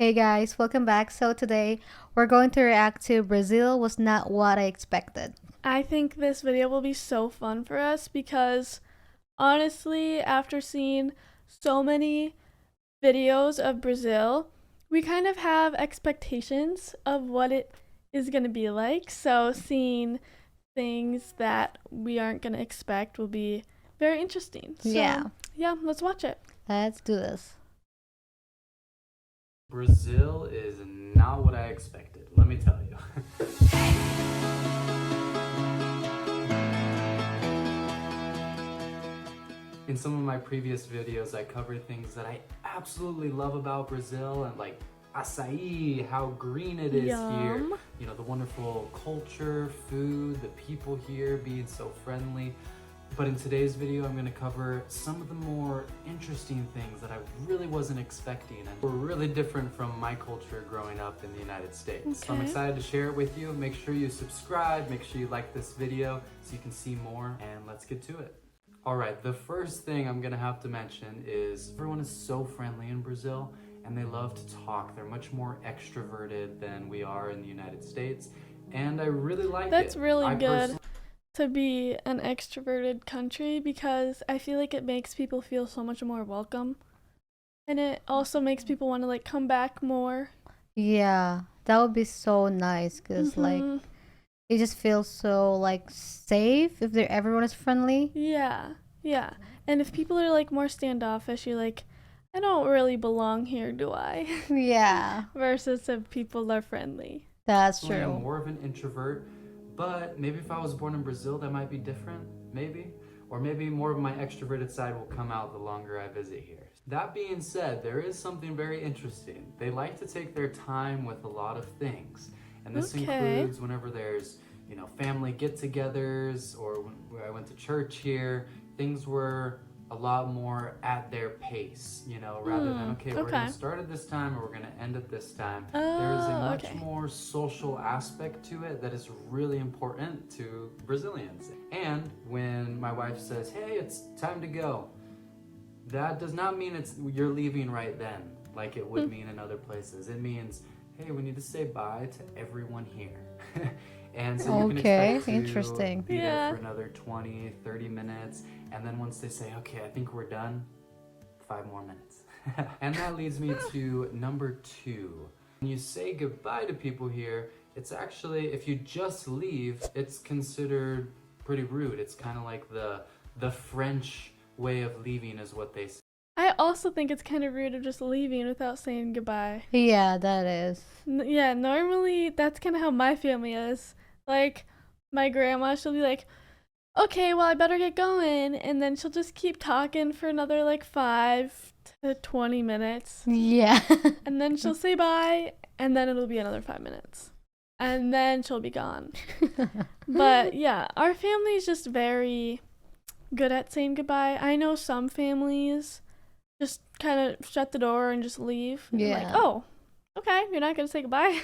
Hey guys, welcome back. So today we're going to react to Brazil was not what I expected. I think this video will be so fun for us because honestly, after seeing so many videos of Brazil, we kind of have expectations of what it is going to be like. So seeing things that we aren't going to expect will be very interesting. Yeah, Yeah, let's watch it. let's do this. Brazil is not what I expected, let me tell you. In some of my previous videos, I covered things that I absolutely love about Brazil and like açaí, how green it is here, Yum. you know, the wonderful culture, food, the people here being so friendly. But in today's video, I'm going to cover some of the more interesting things that I really wasn't expecting and were really different from my culture growing up in the United States. So I'm Okay. excited to share it with you. Make sure you subscribe, make sure you like this video so you can see more, and let's get to it. All right, the first thing I'm going to have to mention is everyone is so friendly in Brazil and they love to talk. They're much more extroverted than we are in the United States, and I really like it. That's really I good to be an extroverted country because I feel like it makes people feel so much more welcome. And it also makes people want to like come back more. Yeah, that would be so nice because like Mhm. it just feels so like safe if everyone is friendly. Yeah. Yeah. And if people are like more standoffish, you're like, I don't really belong here, do I? Yeah, Versus if people are friendly. that's I'm true. more of an introvert, but maybe if I was born in Brazil, that might be different, maybe. Or maybe more of my extroverted side will come out the longer I visit here. That being said, there is something very interesting. They like to take their time with a lot of things. And this Okay. includes whenever there's, you know, family get-togethers or when I went to church here, things were a lot more at their pace, you know, rather than, okay, we're going Okay. to start at this time or we're going to end at this time. There is a Oh, much okay. more social aspect to it that is really important to Brazilians. And when my wife says, hey, it's time to go, that does not mean you're leaving right then, like it would mean in other places. It means, hey, we need to say bye to everyone here. And so you can Okay, expect to interesting. be there Yeah. for another 20, 30 minutes. And then once they say, okay, I think we're done, 5 more minutes. And that leads me to number 2. When you say goodbye to people here, it's actually, if you just leave, it's considered pretty rude. It's kind of like the French way of leaving is what they say. I also think it's kind of rude of just leaving without saying goodbye. Yeah, that is. Yeah, normally that's kind of how my family is. Like, my grandma, she'll be like, okay, well, I better get going. And then she'll just keep talking for another like 5 to 20 minutes. Yeah. And then she'll say bye, and then it'll be another 5 minutes. And then she'll be gone. But yeah, our family is just very good at saying goodbye. I know some families just kind of shut the door and just leave. And Yeah. like, oh, okay, you're not going to say goodbye.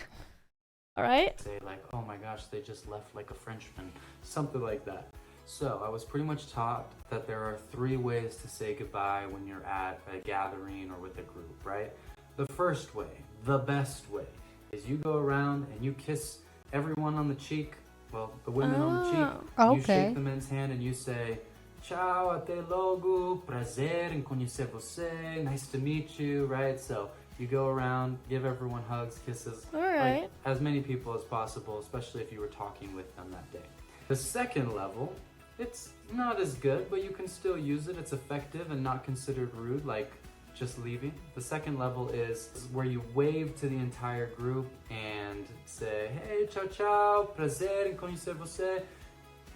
All right. Say like, oh my gosh, they just left like a Frenchman, something like that. So I was pretty much taught that there are 3 ways to say goodbye when you're at a gathering or with a group, right? The first way, the best way, is you go around and you kiss everyone on the cheek, well, the women on the cheek. You Okay. shake the men's hand and you say, ciao, até logo, prazer em conhecer você, nice to meet you, right? So you go around, give everyone hugs, kisses, All right. like as many people as possible, especially if you were talking with them that day. The second level, it's not as good, but you can still use it. It's effective and not considered rude, like just leaving. The second level is where you wave to the entire group and say, hey, ciao, ciao, prazer em conhecer você.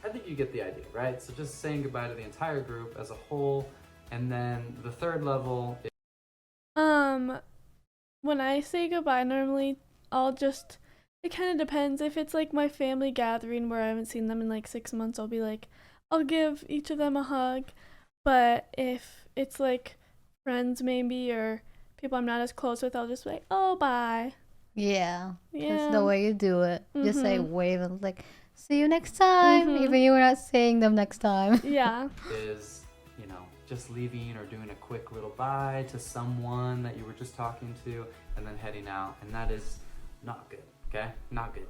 I think you get the idea, right? So just saying goodbye to the entire group as a whole. And then the third level is When I say goodbye, normally it kind of depends. If it's like my family gathering where I haven't seen them in like 6 months, I'll be like, I'll give each of them a hug. But if it's like friends maybe or people I'm not as close with, I'll just be like, oh, bye. Yeah, Yeah. that's the way you do it. Just say Mhm. wave and like, see you next time. Mhm. Even you were not saying them next time. Yeah. is, you know, just leaving or doing a quick little bye to someone that you were just talking to and then heading out, and that is not good. Okay, not good.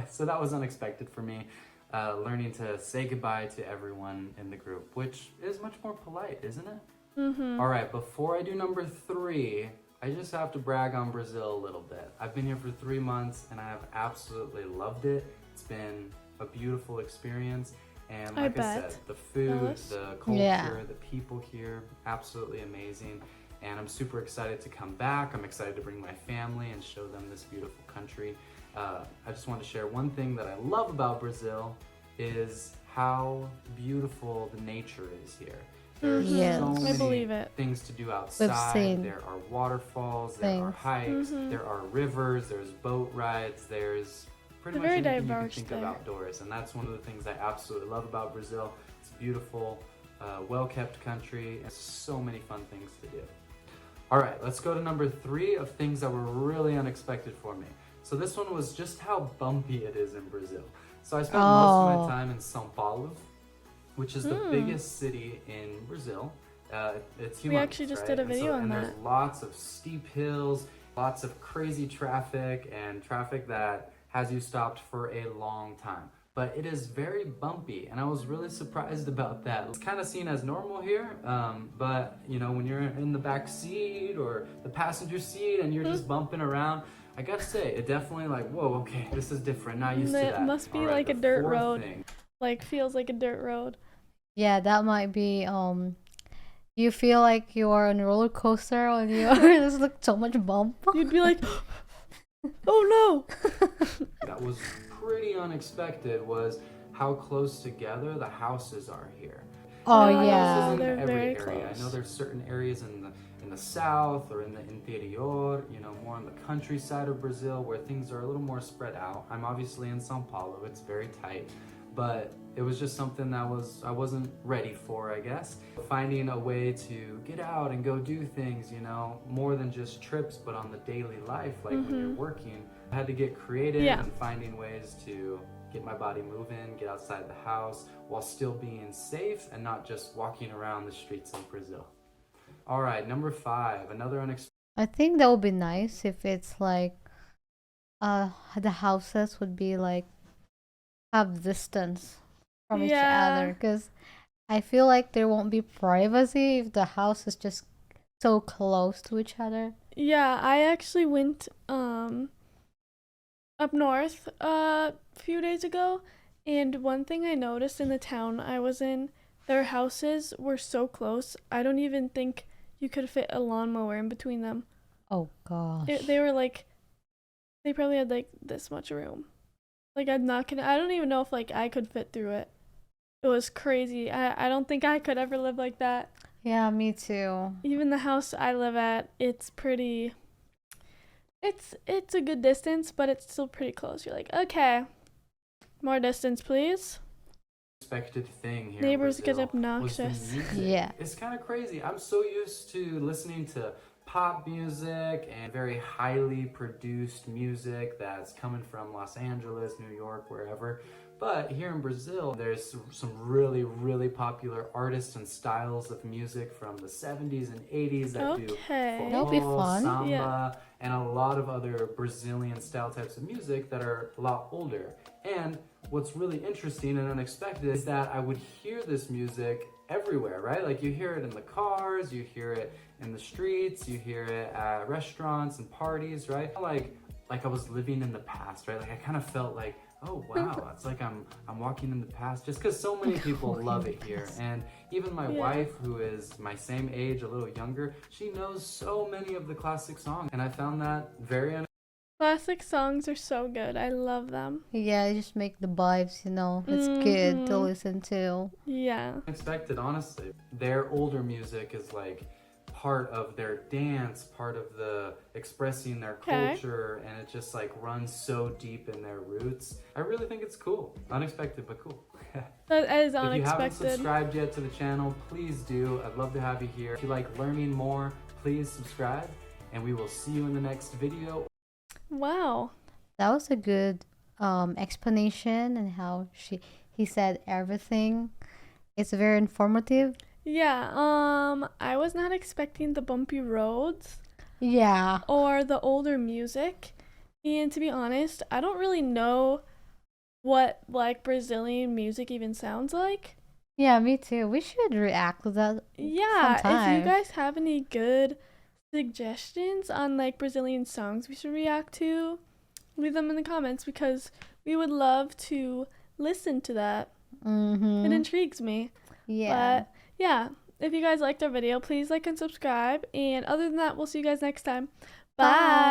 So that was unexpected for me. Learning to say goodbye to everyone in the group, which is much more polite, isn't it? Mm-hmm. All right, before I do number 3, I just have to brag on Brazil a little bit. I've been here for 3 months and I have absolutely loved it. It's been a beautiful experience. And like I said, the food, Alice? the culture, Yeah. the people here, absolutely amazing. And I'm super excited to come back. I'm excited to bring my family and show them this beautiful country. I just want to share one thing that I love about Brazil is how beautiful the nature is here. There's Yes. so I many believe it. things to do outside. seen There are waterfalls, there are things. hikes, Mhm. there are rivers, there's boat rides, there's pretty They're much very anything you can diverse think of there. outdoors. And that's one of the things I absolutely love about Brazil. It's a beautiful, well-kept country, and so many fun things to do. All right, let's go to number 3 of things that were really unexpected for me. So this one was just how bumpy it is in Brazil. So I spent most of Oh. my time in São Paulo, which is the biggest city in Brazil. It's humongous, We actually just did a right? And video on and that. there's lots of steep hills, lots of crazy traffic, and traffic that has you stopped for a long time. But it is very bumpy, and I was really surprised about that. It's kind of seen as normal here, but you know, when you're in the back seat or the passenger seat and you're just bumping around, I gotta say, it definitely like, whoa, okay, this is different. Not used to It that. must be All right, like a the dirt 4th road. thing. Like, feels like a dirt road. Yeah, that might be you feel like you're on a roller coaster and you there's like so much bump. You'd be like, oh no! That was pretty unexpected was how close together the houses are here. Oh Oh, yeah. Houses in they're every very area. I close. know there's certain areas in the south or in the interior, you know, more on the countryside of Brazil where things are a little more spread out. I'm obviously in São Paulo. It's very tight, but it was just something that I wasn't ready for, I guess. Finding a way to get out and go do things, you know, more than just trips, but on the daily life, like when you're working. I had to get creative Yeah. and finding ways to get my body moving, get outside the house while still being safe and not just walking around the streets of Brazil. All right, number 5, another unexpected. I think that would be nice if it's like the houses would be like have distance from each Yeah. other, because I feel like there won't be privacy if the house is just so close to each other. Yeah, I actually went up north a few days ago, and one thing I noticed in the town I was in, their houses were so close. I don't even think you could fit a lawnmower in between them. Oh gosh. They were like, they probably had like this much room. Like, I don't even know if like I could fit through it. It was crazy. I don't think I could ever live like that. Yeah, me too. Even the house I live at, it's pretty, it's a good distance, but it's still pretty close. You're like, okay, more distance, please. Expected thing here Neighbors in get Brazil was obnoxious. the music. Yeah. It's kind of crazy. I'm so used to listening to pop music and very highly produced music that's coming from Los Angeles, New York, wherever. But here in Brazil, there's some really, really popular artists and styles of music from the 70s and 80s that do Okay. That'll be forró, fun. samba, Yeah. and a lot of other Brazilian style types of music that are a lot older. And what's really interesting and unexpected is that I would hear this music everywhere, right? Like you hear it in the cars, you hear it in the streets, you hear it at restaurants and parties, right? Like I was living in the past, right? Like I kind of felt like, oh wow, it's like I'm walking in the past, just because so many people love it here. And even my Yeah. wife, who is my same age, a little younger, she knows so many of the classic songs, and I found that very Classic songs are so good. I love them. Yeah, it just make the vibes, you know. It's good to Mhm. listen to. Yeah. unexpected, honestly. Their older music is like part of their dance, part of the expressing their Okay. culture, and it just like runs so deep in their roots. I really think it's cool. Unexpected, but cool. That is If you haven't unexpected. subscribed yet to the channel, please do. I'd love to have you here. If you like learning more, please subscribe, and we will see you in the next video. Wow. That was a good explanation and how he said everything. It's very informative. Yeah, I was not expecting the bumpy roads Yeah. or the older music. And to be honest, I don't really know what like Brazilian music even sounds like. Yeah, me too. We should react to that Yeah, if you sometime. guys have any good suggestions on like Brazilian songs we should react to, leave them in the comments because we would love to listen to that. It Mm-hmm. intrigues me. Yeah. But yeah, if you guys liked our video, please like and subscribe. And other than that, we'll see you guys next time. Bye. Bye.